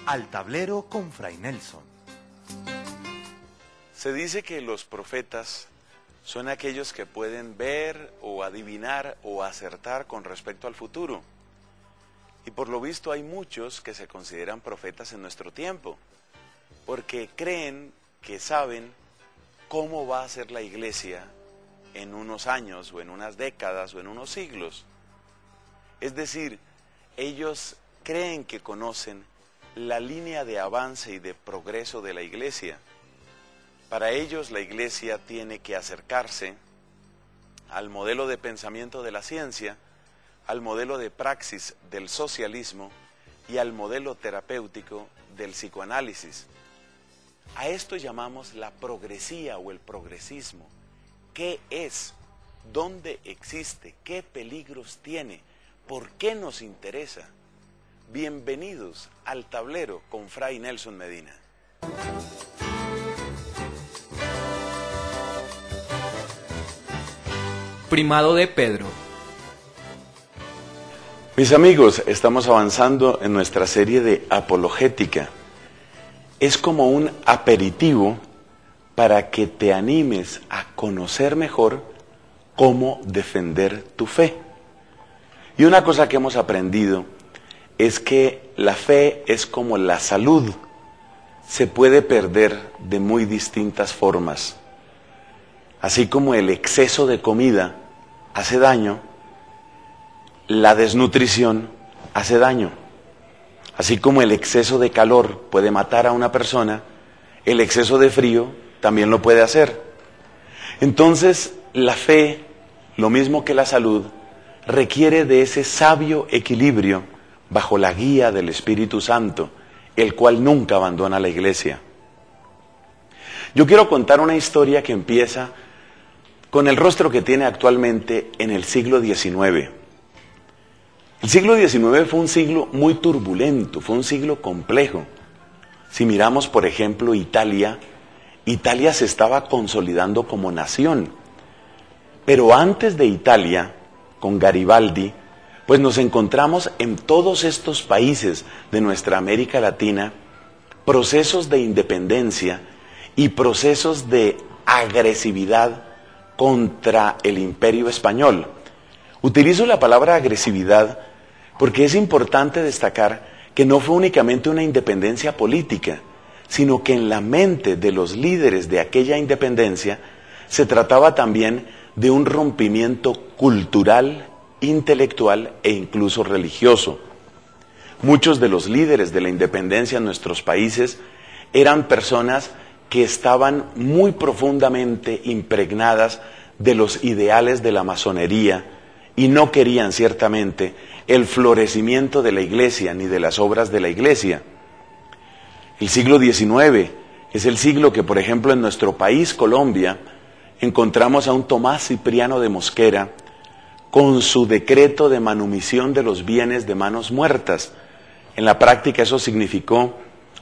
Al tablero con Fray Nelson. Se dice que los profetas son aquellos que pueden ver o adivinar o acertar con respecto al futuro. Y por lo visto hay muchos que se consideran profetas en nuestro tiempo, porque creen que saben cómo va a ser la iglesia en unos años o en unas décadas o en unos siglos. Es decir, ellos creen que conocen la línea de avance y de progreso de la iglesia. Para ellos la iglesia tiene que acercarse al modelo de pensamiento de la ciencia, al modelo de praxis del socialismo y al modelo terapéutico del psicoanálisis. A esto llamamos la progresía o el progresismo. ¿Qué es? ¿Dónde existe? ¿Qué peligros tiene? ¿Por qué nos interesa? Bienvenidos al tablero con Fray Nelson Medina. Primado de Pedro. Mis amigos, estamos avanzando en nuestra serie de apologética. Es como un aperitivo para que te animes a conocer mejor cómo defender tu fe. Y una cosa que hemos aprendido es que la fe es como la salud, se puede perder de muy distintas formas. Así como el exceso de comida hace daño, la desnutrición hace daño. Así como el exceso de calor puede matar a una persona, el exceso de frío también lo puede hacer. Entonces, la fe, lo mismo que la salud, requiere de ese sabio equilibrio bajo la guía del Espíritu Santo, el cual nunca abandona la iglesia. Yo quiero contar una historia que empieza con el rostro que tiene actualmente en el siglo XIX. El siglo XIX fue un siglo muy turbulento, fue un siglo complejo. Si miramos, por ejemplo, Italia se estaba consolidando como nación. Pero antes de Italia, con Garibaldi, pues nos encontramos en todos estos países de nuestra América Latina procesos de independencia y procesos de agresividad contra el Imperio Español. Utilizo la palabra agresividad porque es importante destacar que no fue únicamente una independencia política, sino que en la mente de los líderes de aquella independencia se trataba también de un rompimiento cultural, intelectual e incluso religioso. Muchos de los líderes de la independencia en nuestros países eran personas que estaban muy profundamente impregnadas de los ideales de la masonería y no querían ciertamente el florecimiento de la iglesia ni de las obras de la iglesia. El siglo XIX es el siglo que, por ejemplo, en nuestro país, Colombia, encontramos a un Tomás Cipriano de Mosquera con su decreto de manumisión de los bienes de manos muertas. En la práctica eso significó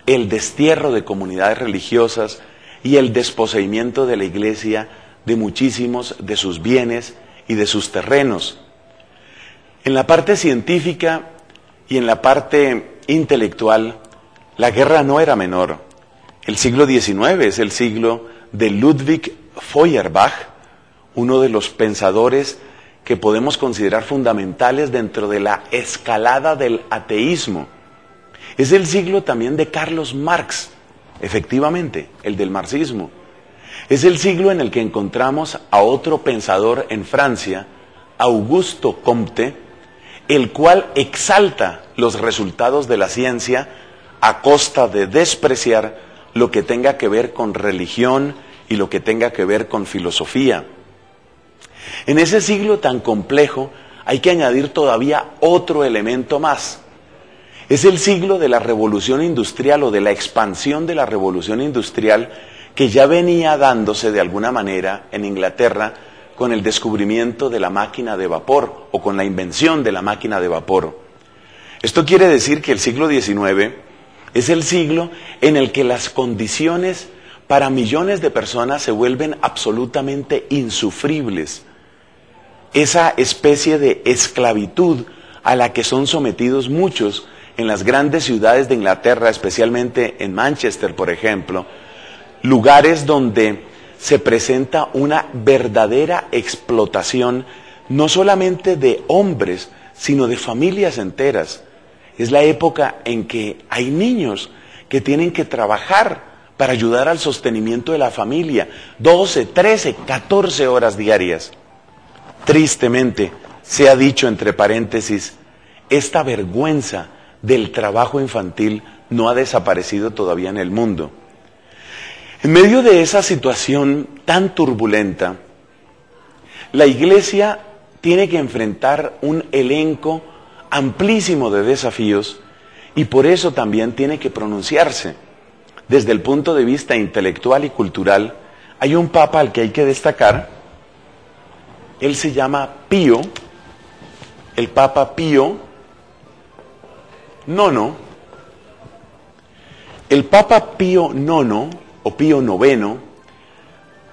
el destierro de comunidades religiosas y el desposeimiento de la iglesia de muchísimos de sus bienes y de sus terrenos. En la parte científica y en la parte intelectual, la guerra no era menor. El siglo XIX es el siglo de Ludwig Feuerbach, uno de los pensadores que podemos considerar fundamentales dentro de la escalada del ateísmo. Es el siglo también de Carlos Marx, efectivamente, el del marxismo. Es el siglo en el que encontramos a otro pensador en Francia, Augusto Comte, el cual exalta los resultados de la ciencia a costa de despreciar lo que tenga que ver con religión y lo que tenga que ver con filosofía. En ese siglo tan complejo hay que añadir todavía otro elemento más. Es el siglo de la revolución industrial o de la expansión de la revolución industrial que ya venía dándose de alguna manera en Inglaterra con el descubrimiento de la máquina de vapor o con la invención de la máquina de vapor. Esto quiere decir que el siglo XIX es el siglo en el que las condiciones para millones de personas se vuelven absolutamente insufribles. Esa especie de esclavitud a la que son sometidos muchos en las grandes ciudades de Inglaterra, especialmente en Manchester, por ejemplo, lugares donde se presenta una verdadera explotación, no solamente de hombres, sino de familias enteras. Es la época en que hay niños que tienen que trabajar para ayudar al sostenimiento de la familia, 12, 13, 14 horas diarias. Tristemente, se ha dicho entre paréntesis, esta vergüenza del trabajo infantil no ha desaparecido todavía en el mundo. En medio de esa situación tan turbulenta, la Iglesia tiene que enfrentar un elenco amplísimo de desafíos y por eso también tiene que pronunciarse. Desde el punto de vista intelectual y cultural, hay un papa al que hay que destacar. Él se llama Pío, el Papa Pío IX. El Papa Pío IX, o Pío IX,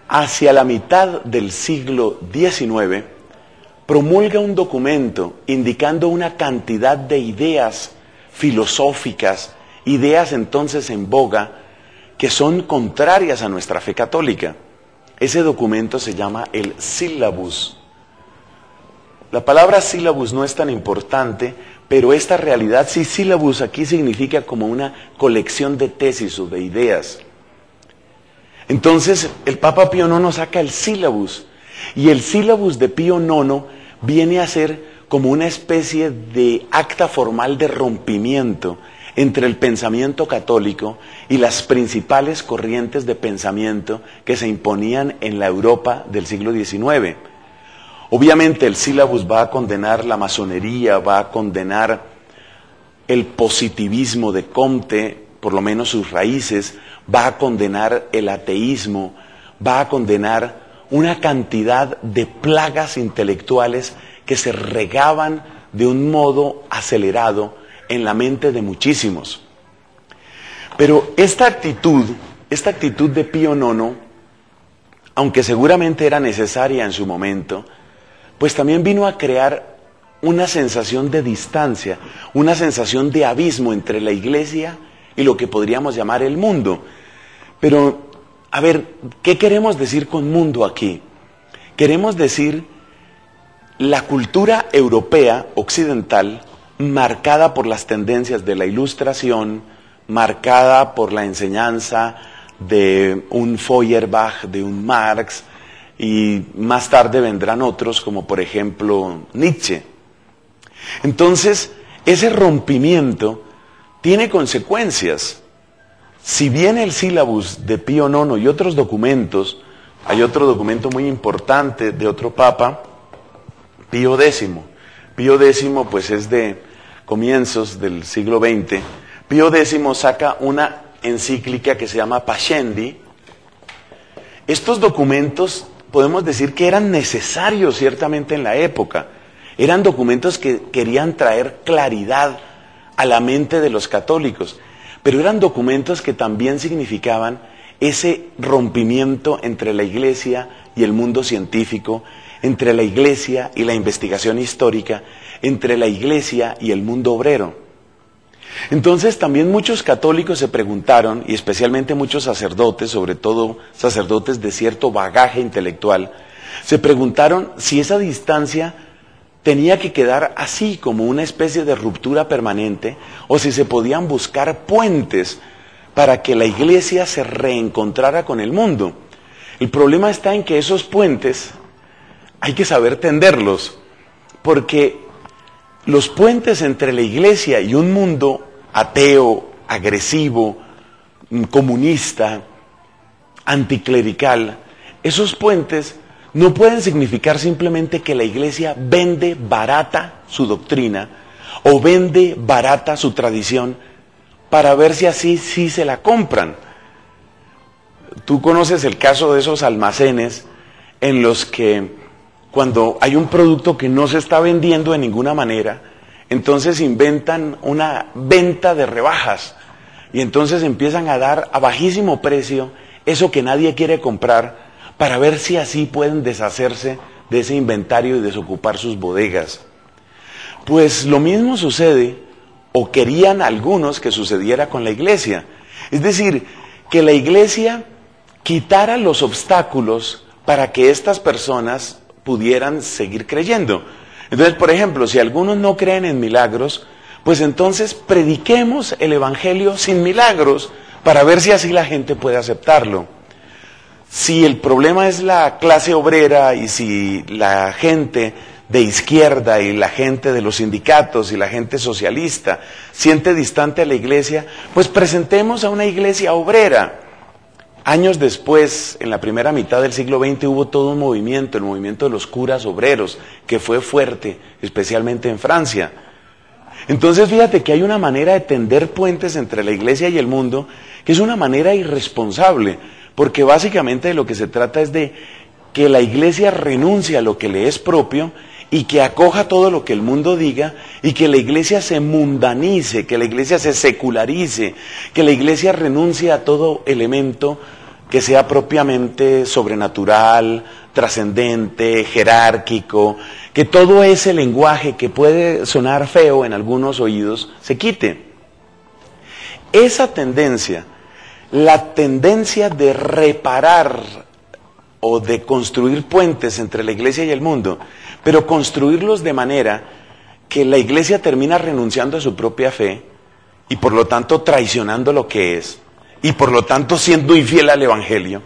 hacia la mitad del siglo XIX, promulga un documento indicando una cantidad de ideas filosóficas, ideas entonces en boga, que son contrarias a nuestra fe católica. Ese documento se llama el Syllabus. La palabra sílabus no es tan importante, pero esta realidad, sí, sílabus aquí significa como una colección de tesis o de ideas. Entonces, el Papa Pío IX saca el sílabus, y el sílabus de Pío IX viene a ser como una especie de acta formal de rompimiento entre el pensamiento católico y las principales corrientes de pensamiento que se imponían en la Europa del siglo XIX. Obviamente el sílabus va a condenar la masonería, va a condenar el positivismo de Comte, por lo menos sus raíces, va a condenar el ateísmo, va a condenar una cantidad de plagas intelectuales que se regaban de un modo acelerado en la mente de muchísimos. Pero esta actitud de Pío IX, aunque seguramente era necesaria en su momento, pues también vino a crear una sensación de distancia, una sensación de abismo entre la Iglesia y lo que podríamos llamar el mundo. Pero, a ver, ¿qué queremos decir con mundo aquí? Queremos decir la cultura europea occidental, marcada por las tendencias de la Ilustración, marcada por la enseñanza de un Feuerbach, de un Marx, y más tarde vendrán otros como por ejemplo Nietzsche. Entonces, ese rompimiento tiene consecuencias. Si bien el sílabus de Pío IX y otros documentos, hay otro documento muy importante de otro papa, Pío X. Pío X pues es de comienzos del siglo XX. Pío X saca una encíclica que se llama Pascendi. Estos documentos podemos decir que eran necesarios ciertamente en la época. Eran documentos que querían traer claridad a la mente de los católicos, pero eran documentos que también significaban ese rompimiento entre la Iglesia y el mundo científico, entre la Iglesia y la investigación histórica, entre la Iglesia y el mundo obrero. Entonces también muchos católicos se preguntaron, y especialmente muchos sacerdotes, sobre todo sacerdotes de cierto bagaje intelectual, se preguntaron si esa distancia tenía que quedar así, como una especie de ruptura permanente, o si se podían buscar puentes para que la Iglesia se reencontrara con el mundo. El problema está en que esos puentes hay que saber tenderlos, porque los puentes entre la Iglesia y un mundo ateo, agresivo, comunista, anticlerical, esos puentes no pueden significar simplemente que la Iglesia vende barata su doctrina o vende barata su tradición para ver si así sí se la compran. Tú conoces el caso de esos almacenes en los que cuando hay un producto que no se está vendiendo de ninguna manera, entonces inventan una venta de rebajas y entonces empiezan a dar a bajísimo precio eso que nadie quiere comprar para ver si así pueden deshacerse de ese inventario y desocupar sus bodegas. Pues lo mismo sucede o querían algunos que sucediera con la iglesia. Es decir, que la iglesia quitara los obstáculos para que estas personas pudieran seguir creyendo. Entonces, por ejemplo, si algunos no creen en milagros, pues entonces prediquemos el evangelio sin milagros para ver si así la gente puede aceptarlo. Si el problema es la clase obrera y si la gente de izquierda y la gente de los sindicatos y la gente socialista siente distante a la iglesia, pues presentemos a una iglesia obrera. Años después, en la primera mitad del siglo XX, hubo todo un movimiento, el movimiento de los curas obreros, que fue fuerte, especialmente en Francia. Entonces, fíjate que hay una manera de tender puentes entre la iglesia y el mundo, que es una manera irresponsable, porque básicamente de lo que se trata es de que la iglesia renuncie a lo que le es propio y que acoja todo lo que el mundo diga y que la iglesia se mundanice, que la iglesia se secularice, que la iglesia renuncie a todo elemento que sea propiamente sobrenatural, trascendente, jerárquico, que todo ese lenguaje que puede sonar feo en algunos oídos se quite. Esa tendencia, la tendencia de reparar o de construir puentes entre la iglesia y el mundo, pero construirlos de manera que la iglesia termina renunciando a su propia fe y por lo tanto traicionando lo que es y por lo tanto siendo infiel al evangelio.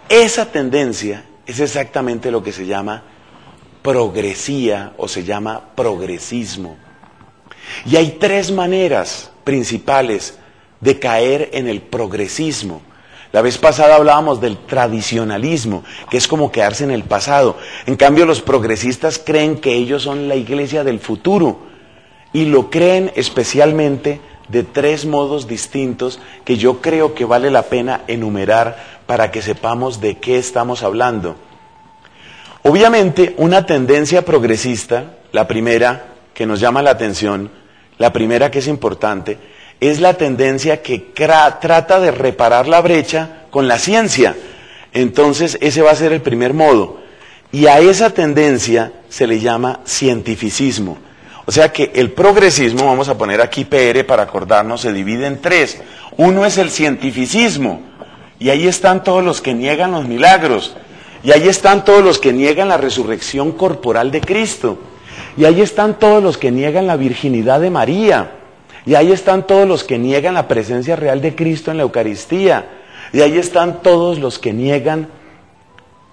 Esa tendencia es exactamente lo que se llama progresía o se llama progresismo. Y hay tres maneras principales de caer en el progresismo. La vez pasada hablábamos del tradicionalismo, que es como quedarse en el pasado. En cambio, los progresistas creen que ellos son la iglesia del futuro y lo creen especialmente de tres modos distintos que yo creo que vale la pena enumerar para que sepamos de qué estamos hablando. Obviamente, una tendencia progresista, la primera que nos llama la atención, la primera que es importante, es la tendencia que trata de reparar la brecha con la ciencia. Entonces, ese va a ser el primer modo. Y a esa tendencia se le llama cientificismo. O sea que el progresismo, vamos a poner aquí PR para acordarnos, se divide en tres. Uno es el cientificismo, y ahí están todos los que niegan los milagros, y ahí están todos los que niegan la resurrección corporal de Cristo, y ahí están todos los que niegan la virginidad de María, y ahí están todos los que niegan la presencia real de Cristo en la Eucaristía, y ahí están todos los que niegan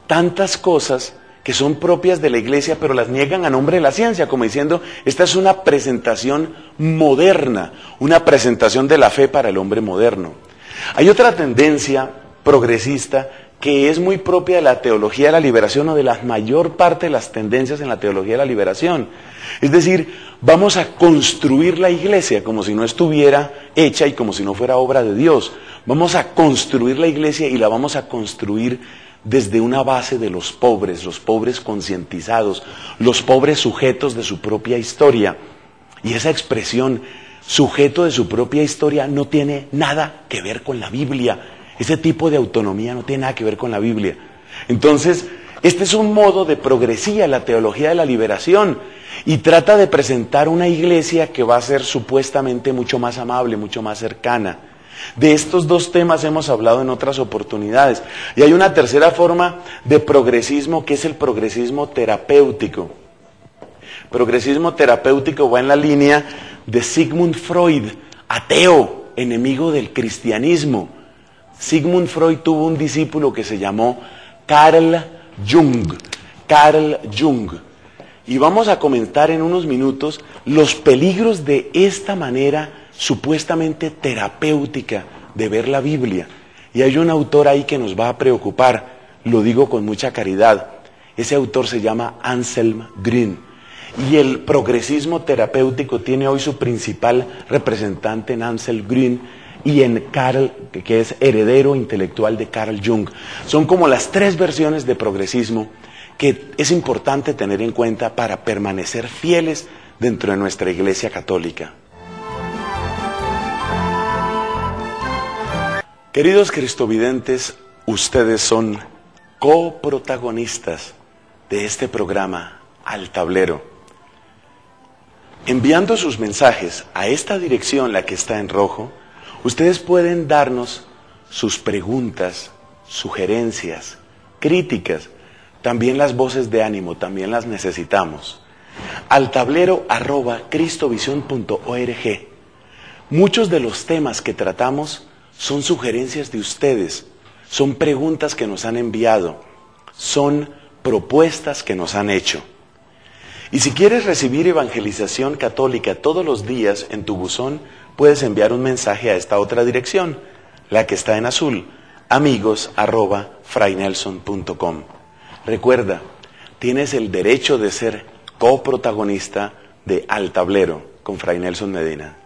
tantas cosas que son propias de la iglesia, pero las niegan a nombre de la ciencia, como diciendo, esta es una presentación moderna, una presentación de la fe para el hombre moderno. Hay otra tendencia progresista que es muy propia de la teología de la liberación o de la mayor parte de las tendencias en la teología de la liberación. Es decir, vamos a construir la iglesia como si no estuviera hecha y como si no fuera obra de Dios. Vamos a construir la iglesia y la vamos a construir desde una base de los pobres concientizados, los pobres sujetos de su propia historia. Y esa expresión, sujeto de su propia historia, no tiene nada que ver con la Biblia. Ese tipo de autonomía no tiene nada que ver con la Biblia. Entonces, este es un modo de progresía, la teología de la liberación, y trata de presentar una iglesia que va a ser supuestamente mucho más amable, mucho más cercana. De estos dos temas hemos hablado en otras oportunidades. Y hay una tercera forma de progresismo que es el progresismo terapéutico. Progresismo terapéutico va en la línea de Sigmund Freud, ateo, enemigo del cristianismo. Sigmund Freud tuvo un discípulo que se llamó Carl Jung. Carl Jung. Y vamos a comentar en unos minutos los peligros de esta manera supuestamente terapéutica de ver la Biblia. Y hay un autor ahí que nos va a preocupar, lo digo con mucha caridad. Ese autor se llama Anselm Green. Y el progresismo terapéutico tiene hoy su principal representante en Anselm Green y en Carl, que es heredero intelectual de Carl Jung. Son como las tres versiones de progresismo que es importante tener en cuenta para permanecer fieles dentro de nuestra Iglesia Católica. Queridos cristovidentes, ustedes son coprotagonistas de este programa Al Tablero. Enviando sus mensajes a esta dirección, la que está en rojo, ustedes pueden darnos sus preguntas, sugerencias, críticas, también las voces de ánimo, también las necesitamos. Al tablero @cristovision.org. Muchos de los temas que tratamos son sugerencias de ustedes, son preguntas que nos han enviado, son propuestas que nos han hecho. Y si quieres recibir evangelización católica todos los días en tu buzón, puedes enviar un mensaje a esta otra dirección, la que está en azul, amigos@fraynelson.com. Recuerda, tienes el derecho de ser coprotagonista de Al Tablero con Fray Nelson Medina.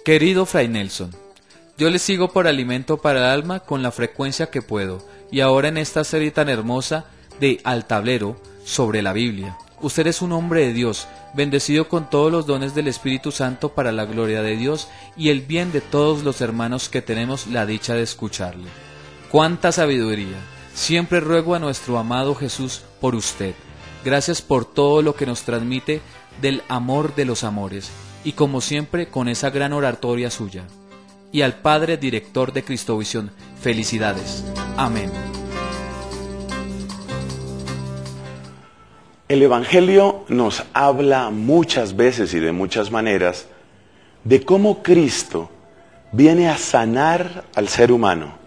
Querido Fray Nelson, yo le sigo por alimento para el alma con la frecuencia que puedo, y ahora en esta serie tan hermosa de Al Tablero sobre la Biblia. Usted es un hombre de Dios, bendecido con todos los dones del Espíritu Santo para la gloria de Dios y el bien de todos los hermanos que tenemos la dicha de escucharle. ¡Cuánta sabiduría! Siempre ruego a nuestro amado Jesús por usted. Gracias por todo lo que nos transmite del amor de los amores, y como siempre con esa gran oratoria suya. Y al Padre Director de Cristovisión, felicidades. Amén. El Evangelio nos habla muchas veces y de muchas maneras de cómo Cristo viene a sanar al ser humano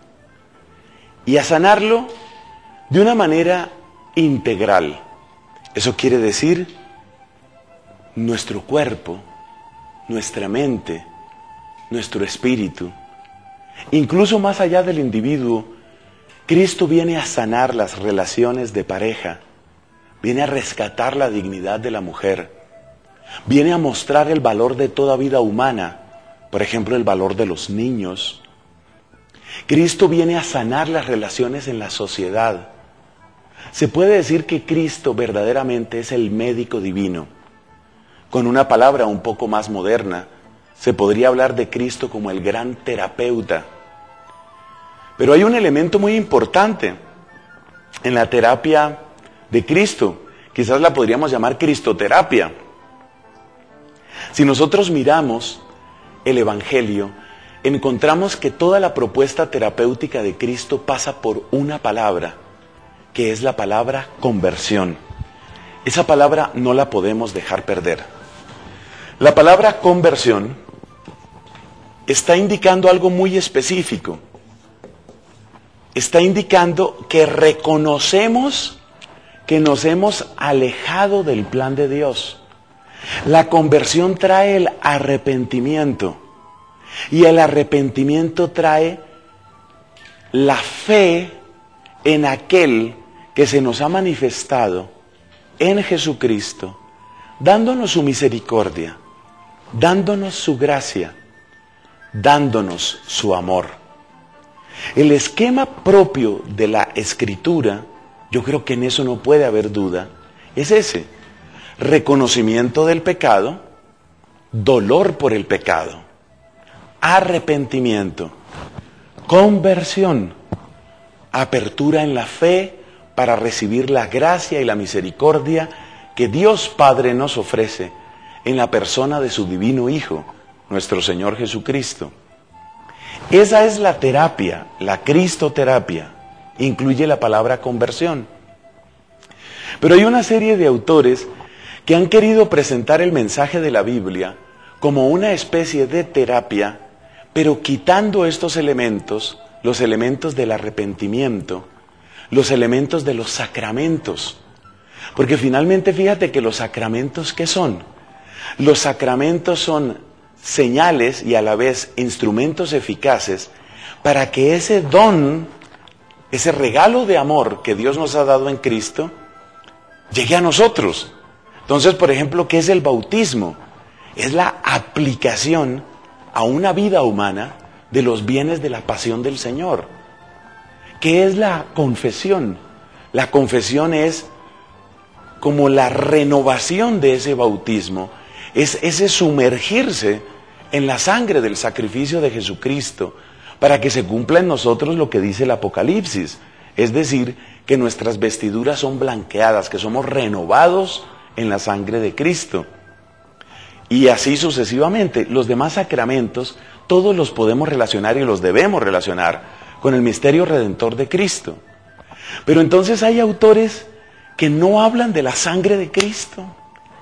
y a sanarlo de una manera integral. Eso quiere decir nuestro cuerpo, nuestra mente, nuestro espíritu. Incluso más allá del individuo, Cristo viene a sanar las relaciones de pareja, viene a rescatar la dignidad de la mujer, viene a mostrar el valor de toda vida humana, por ejemplo, el valor de los niños. Cristo viene a sanar las relaciones en la sociedad. Se puede decir que Cristo verdaderamente es el médico divino. Con una palabra un poco más moderna, se podría hablar de Cristo como el gran terapeuta. Pero hay un elemento muy importante en la terapia de Cristo, quizás la podríamos llamar cristoterapia. Si nosotros miramos el Evangelio, encontramos que toda la propuesta terapéutica de Cristo pasa por una palabra, que es la palabra conversión. Esa palabra no la podemos dejar perder. La palabra conversión está indicando algo muy específico. Está indicando que reconocemos que nos hemos alejado del plan de Dios. La conversión trae el arrepentimiento, y el arrepentimiento trae la fe en aquel que se nos ha manifestado en Jesucristo, dándonos su misericordia, dándonos su gracia, dándonos su amor. El esquema propio de la Escritura, yo creo que en eso no puede haber duda, es ese: reconocimiento del pecado, dolor por el pecado, arrepentimiento, conversión, apertura en la fe para recibir la gracia y la misericordia que Dios Padre nos ofrece en la persona de su divino Hijo, nuestro Señor Jesucristo. Esa es la terapia, la cristoterapia. Incluye la palabra conversión. Pero hay una serie de autores que han querido presentar el mensaje de la Biblia como una especie de terapia, pero quitando estos elementos, los elementos del arrepentimiento, los elementos de los sacramentos. Porque finalmente fíjate que los sacramentos, ¿qué son? Los sacramentos son señales y a la vez instrumentos eficaces para que ese don, ese regalo de amor que Dios nos ha dado en Cristo, llegue a nosotros. Entonces, por ejemplo, ¿qué es el bautismo? Es la aplicación a una vida humana de los bienes de la pasión del Señor. ¿Qué es la confesión? La confesión es como la renovación de ese bautismo, es ese sumergirse en la sangre del sacrificio de Jesucristo para que se cumpla en nosotros lo que dice el Apocalipsis, es decir, que nuestras vestiduras son blanqueadas, que somos renovados en la sangre de Cristo. Y así sucesivamente, los demás sacramentos, todos los podemos relacionar y los debemos relacionar con el misterio redentor de Cristo. Pero entonces hay autores que no hablan de la sangre de Cristo.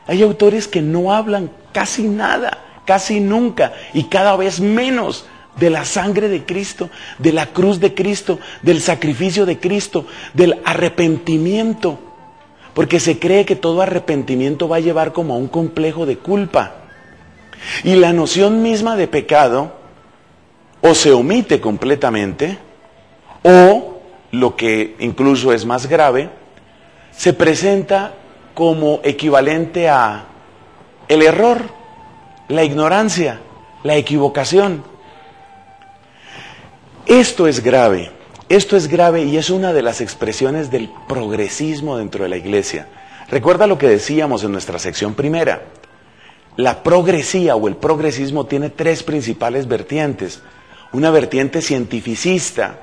Hay autores que no hablan casi nada, casi nunca y cada vez menos de la sangre de Cristo, de la cruz de Cristo, del sacrificio de Cristo, del arrepentimiento. Porque se cree que todo arrepentimiento va a llevar como a un complejo de culpa. Y la noción misma de pecado o se omite completamente, o, lo que incluso es más grave, se presenta como equivalente a el error, la ignorancia, la equivocación. Esto es grave y es una de las expresiones del progresismo dentro de la Iglesia. Recuerda lo que decíamos en nuestra sección primera. La progresía o el progresismo tiene tres principales vertientes. Una vertiente cientificista,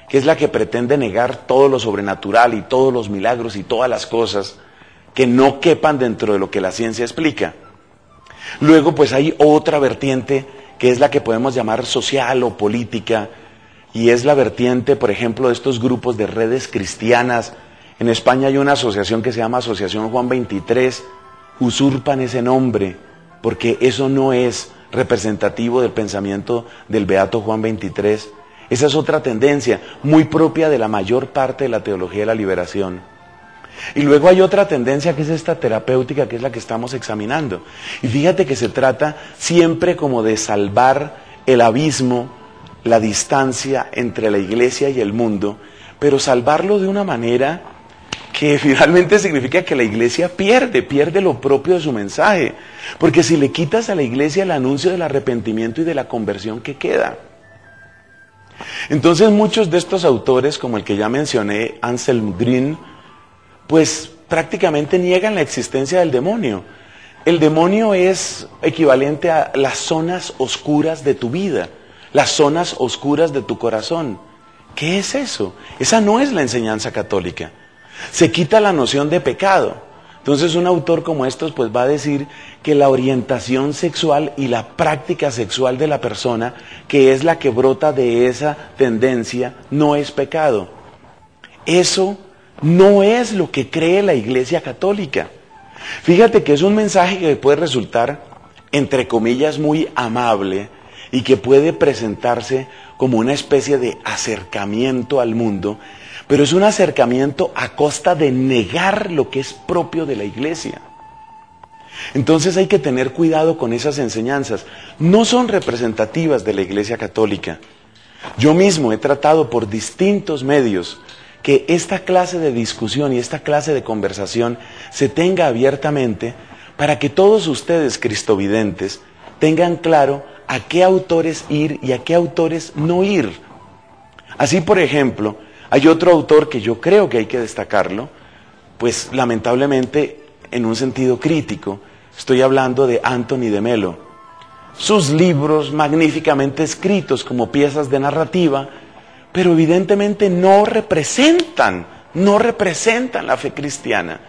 que es la que pretende negar todo lo sobrenatural y todos los milagros y todas las cosas que no quepan dentro de lo que la ciencia explica. Luego pues hay otra vertiente que es la que podemos llamar social o política, y es la vertiente, por ejemplo, de estos grupos de redes cristianas. En España hay una asociación que se llama Asociación Juan 23, usurpan ese nombre, porque eso no es representativo del pensamiento del beato Juan 23. Esa es otra tendencia, muy propia de la mayor parte de la teología de la liberación. Y luego hay otra tendencia que es esta terapéutica, que es la que estamos examinando. Y fíjate que se trata siempre como de salvar el abismo, la distancia entre la Iglesia y el mundo, pero salvarlo de una manera que finalmente significa que la Iglesia pierde lo propio de su mensaje. Porque si le quitas a la Iglesia el anuncio del arrepentimiento y de la conversión, ¿qué queda? Entonces muchos de estos autores, como el que ya mencioné, Anselm Green, pues prácticamente niegan la existencia del demonio. El demonio es equivalente a las zonas oscuras de tu vida, las zonas oscuras de tu corazón. ¿Qué es eso? Esa no es la enseñanza católica. Se quita la noción de pecado. Entonces un autor como estos pues va a decir que la orientación sexual y la práctica sexual de la persona, que es la que brota de esa tendencia, no es pecado. Eso no es lo que cree la Iglesia Católica. Fíjate que es un mensaje que puede resultar, entre comillas, muy amable y que puede presentarse como una especie de acercamiento al mundo, pero es un acercamiento a costa de negar lo que es propio de la Iglesia. Entonces hay que tener cuidado con esas enseñanzas. No son representativas de la Iglesia Católica. Yo mismo he tratado por distintos medios que esta clase de discusión y esta clase de conversación se tenga abiertamente para que todos ustedes, cristovidentes, tengan claro a qué autores ir y a qué autores no ir. Así, por ejemplo, hay otro autor que yo creo que hay que destacarlo, pues lamentablemente en un sentido crítico. Estoy hablando de Anthony de Melo. Sus libros magníficamente escritos como piezas de narrativa, pero evidentemente no representan la fe cristiana.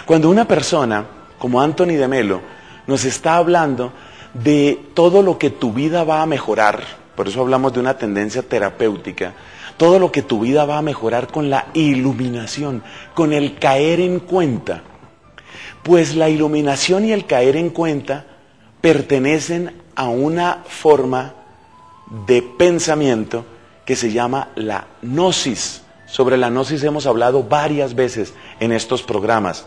Cuando una persona como Anthony de Melo nos está hablando de todo lo que tu vida va a mejorar, por eso hablamos de una tendencia terapéutica, todo lo que tu vida va a mejorar con la iluminación, con el caer en cuenta, pues la iluminación y el caer en cuenta pertenecen a una forma de pensamiento que se llama la gnosis. Sobre la gnosis hemos hablado varias veces en estos programas.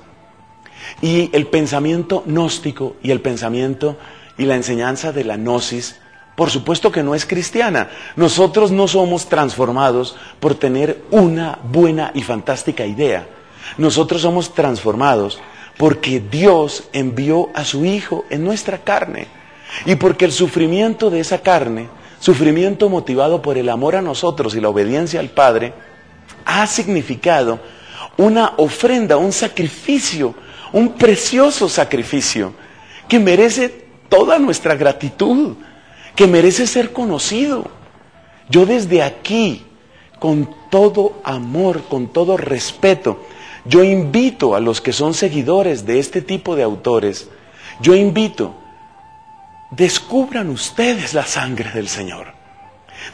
Y el pensamiento gnóstico y el pensamiento y la enseñanza de la gnosis, por supuesto que no es cristiana. Nosotros no somos transformados por tener una buena y fantástica idea. Nosotros somos transformados porque Dios envió a su Hijo en nuestra carne. Y porque el sufrimiento de esa carne, sufrimiento motivado por el amor a nosotros y la obediencia al Padre, ha significado una ofrenda, un sacrificio, un precioso sacrificio que merece toda nuestra gratitud, que merece ser conocido. Yo desde aquí, con todo amor, con todo respeto, yo invito a los que son seguidores de este tipo de autores, yo invito, descubran ustedes la sangre del Señor,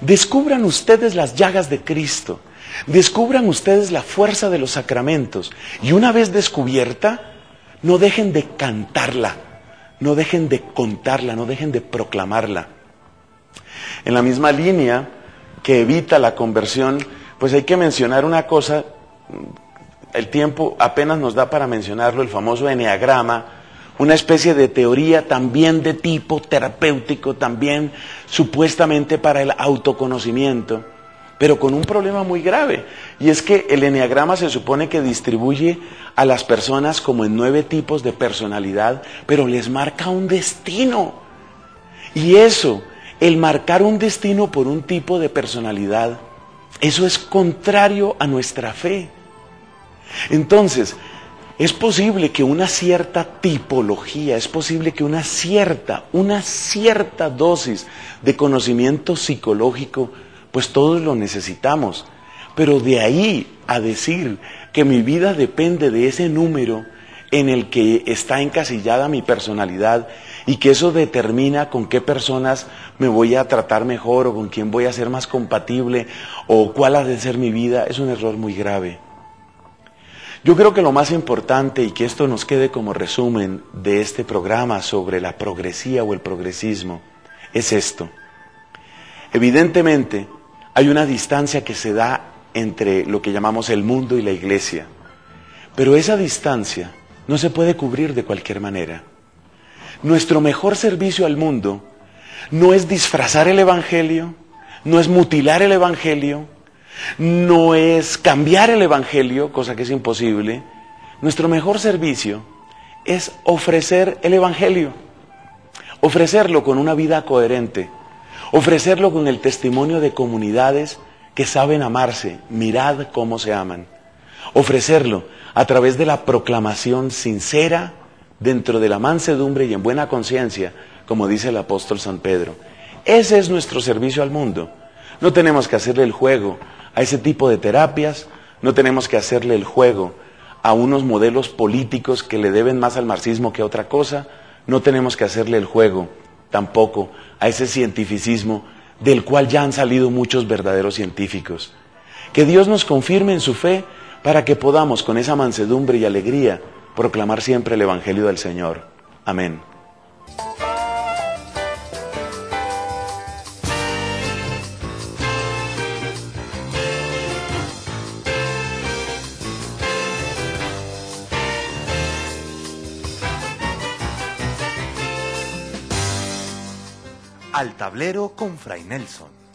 descubran ustedes las llagas de Cristo, descubran ustedes la fuerza de los sacramentos, y una vez descubierta, no dejen de cantarla, no dejen de contarla, no dejen de proclamarla. En la misma línea que evita la conversión, pues hay que mencionar una cosa, el tiempo apenas nos da para mencionarlo, el famoso eneagrama, una especie de teoría también de tipo terapéutico, también supuestamente para el autoconocimiento, pero con un problema muy grave, y es que el eneagrama se supone que distribuye a las personas como en 9 tipos de personalidad, pero les marca un destino, y eso, el marcar un destino por un tipo de personalidad, eso es contrario a nuestra fe. Entonces, es posible que una cierta tipología, es posible que una cierta dosis de conocimiento psicológico, pues todos lo necesitamos. Pero de ahí a decir que mi vida depende de ese número en el que está encasillada mi personalidad y que eso determina con qué personas me voy a tratar mejor o con quién voy a ser más compatible o cuál ha de ser mi vida, es un error muy grave. Yo creo que lo más importante, y que esto nos quede como resumen de este programa sobre la progresía o el progresismo, es esto. Evidentemente, hay una distancia que se da entre lo que llamamos el mundo y la iglesia, pero esa distancia no se puede cubrir de cualquier manera. Nuestro mejor servicio al mundo no es disfrazar el evangelio, no es mutilar el evangelio, no es cambiar el evangelio, cosa que es imposible. Nuestro mejor servicio es ofrecer el evangelio, ofrecerlo con una vida coherente, ofrecerlo con el testimonio de comunidades que saben amarse, mirad cómo se aman, ofrecerlo a través de la proclamación sincera, dentro de la mansedumbre y en buena conciencia, como dice el apóstol San Pedro. Ese es nuestro servicio al mundo. No tenemos que hacerle el juego a ese tipo de terapias, no tenemos que hacerle el juego a unos modelos políticos que le deben más al marxismo que a otra cosa, no tenemos que hacerle el juego tampoco a ese cientificismo del cual ya han salido muchos verdaderos científicos. Que Dios nos confirme en su fe para que podamos con esa mansedumbre y alegría proclamar siempre el Evangelio del Señor. Amén. Al tablero con Fray Nelson.